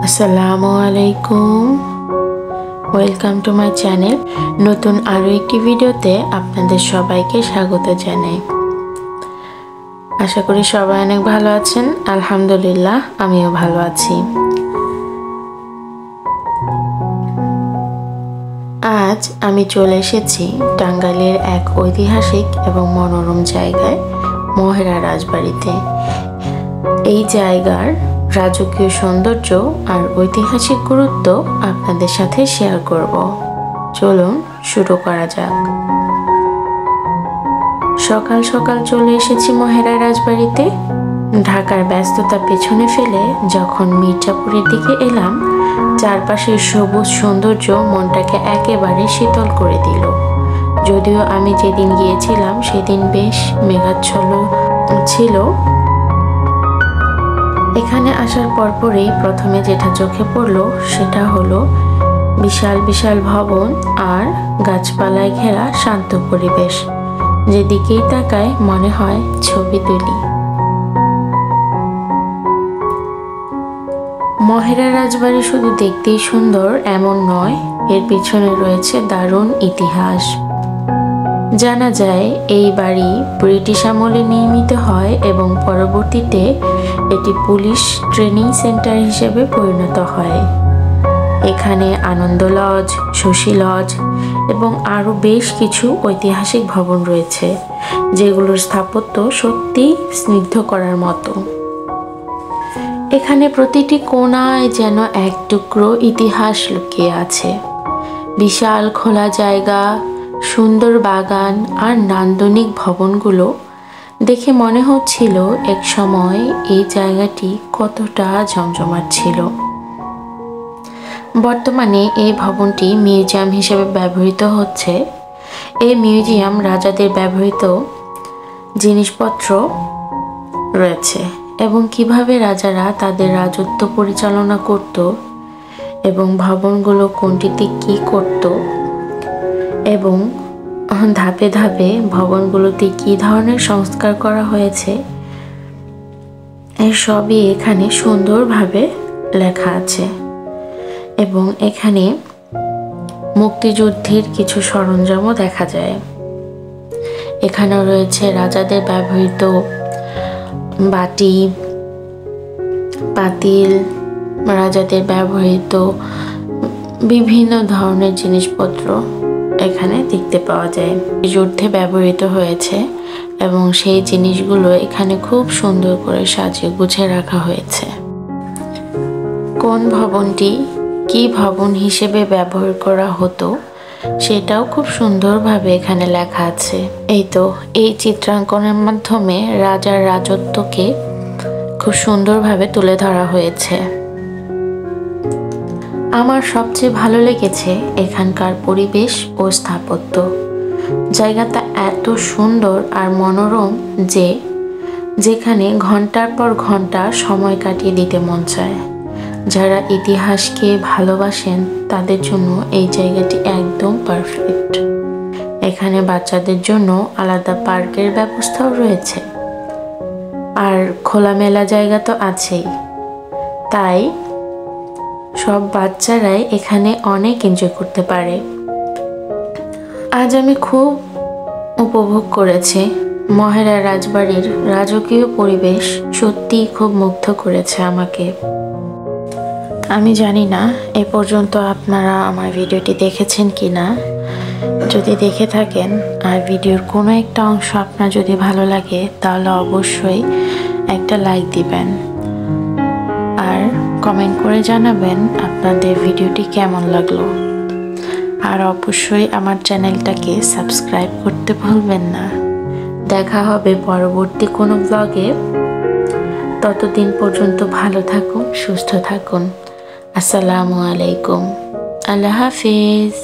আসসালামু আলাইকুম, welcome to my channel. নতুন আরও একটি ভিডিওতে আপনাদের সবাইকে স্বাগত জানাই। আশা করি সবাই অনেক ভালো আছেন। আলহামদুলিল্লাহ, আমিও ভালো আছি। আজ আমি চলে এসেছি টাঙ্গাইলের এক ঐতিহাসিক এবং মনোরম জায়গায়, মহেরা রাজবাড়িতে। এই জায়গার রাজকীয় সৌন্দর্য আর ঐতিহাসিক গুরুত্ব আপনাদের সাথে শেয়ার করব। চলুন শুরু করা যাক। সকাল সকাল চলে এসেছি মহেরা রাজবাড়িতে। ঢাকার ব্যস্ততা পেছনে ফেলে যখন মির্জাপুরের দিকে এলাম, চারপাশের সবুজ সৌন্দর্য মনটাকে একেবারে শীতল করে দিল। যদিও আমি যেদিন গিয়েছিলাম সেদিন বেশ মেঘাচ্ছন্ন ছিল। এখানে আসার পরপরই প্রথমে যেটা চোখে পড়ল সেটা হলো বিশাল বিশাল ভবন আর গাছপালায় ঘেরা শান্ত পরিবেশ। যেদিকেই তাকায় মনে হয় ছবি তুলি। মহেরা রাজবাড়ি শুধু দেখতেই সুন্দর এমন নয়, এর পিছনে রয়েছে দারুণ ইতিহাস। জানা যায় এই বাড়ি ব্রিটিশ আমলে নির্মিত হয় এবং পরবর্তীতে এটি পুলিশ ট্রেনিং সেন্টার হিসেবে পরিণত হয়। এখানে আনন্দ লজ, শশী লজ এবং আরও বেশ কিছু ঐতিহাসিক ভবন রয়েছে, যেগুলোর স্থাপত্য সত্যিই স্নিগ্ধ করার মতো। এখানে প্রতিটি কোণায় যেন এক টুকরো ইতিহাস লুকিয়ে আছে। বিশাল খোলা জায়গা, সুন্দর বাগান আর নান্দনিক ভবনগুলো দেখে মনে হচ্ছিল এক সময় এই জায়গাটি কতটা জমজমাট ছিল। বর্তমানে এই ভবনটি মিউজিয়াম হিসেবে ব্যবহৃত হচ্ছে। এই মিউজিয়াম রাজাদের ব্যবহৃত জিনিসপত্র রয়েছে এবং কিভাবে রাজারা তাদের রাজত্ব পরিচালনা করত এবং ভবনগুলো কোনটিতে কি করত এবং ধাপে ধাপে ভবনগুলোতে কি ধরনের সংস্কার করা হয়েছে, এই সবই এখানে সুন্দরভাবে লেখা আছে। এবং এখানে মুক্তিযুদ্ধের কিছু সরঞ্জামও দেখা যায়। এখানেও রয়েছে রাজাদের ব্যবহৃত বাটি, পাতিল, রাজাদের ব্যবহৃত বিভিন্ন ধরনের জিনিসপত্র এখানে দেখতে পাওয়া যায়। যুদ্ধে ব্যবহৃত হয়েছে এবং সেই জিনিসগুলো এখানে খুব সুন্দর করে সাজিয়ে গুছিয়ে রাখা হয়েছে। কোন ভবনটি কি ভবন হিসেবে ব্যবহার করা হতো সেটাও খুব সুন্দরভাবে এখানে লেখা আছে। এই চিত্রাঙ্কনের মাধ্যমে রাজার রাজত্বকে খুব সুন্দরভাবে তুলে ধরা হয়েছে। আমার সবচেয়ে ভালো লেগেছে এখানকার পরিবেশ ও স্থাপত্য। জায়গাটা এত সুন্দর আর মনোরম যে যেখানে ঘন্টার পর ঘন্টা সময় কাটিয়ে দিতে মন চায়। যারা ইতিহাসকে ভালোবাসেন তাদের জন্য এই জায়গাটি একদম পারফেক্ট। এখানে বাচ্চাদের জন্য আলাদা পার্কের ব্যবস্থাও রয়েছে আর খোলামেলা জায়গা তো আছেই। তাই সব বাচ্চারাই এখানে অনেক এনজয় করতে পারে। আজ আমি খুব উপভোগ করেছি মহেরা রাজবাড়ির রাজকীয় পরিবেশ। সত্যিই খুব মুগ্ধ করেছে আমাকে। আমি জানি না এ পর্যন্ত আপনারা আমার ভিডিওটি দেখেছেন কি না। যদি দেখে থাকেন আর ভিডিওর কোনো একটা অংশ আপনার যদি ভালো লাগে তাহলে অবশ্যই একটা লাইক দিবেন আর কমেন্ট করে জানাবেন আপনাদের ভিডিওটি কেমন লাগলো। আর অবশ্যই আমার চ্যানেলটাকে সাবস্ক্রাইব করতে ভুলবেন না। দেখা হবে পরবর্তী কোনো ব্লগে। ততদিন পর্যন্ত ভালো থাকুন, সুস্থ থাকুন। আসসালামু আলাইকুম, আল্লাহ হাফিজ।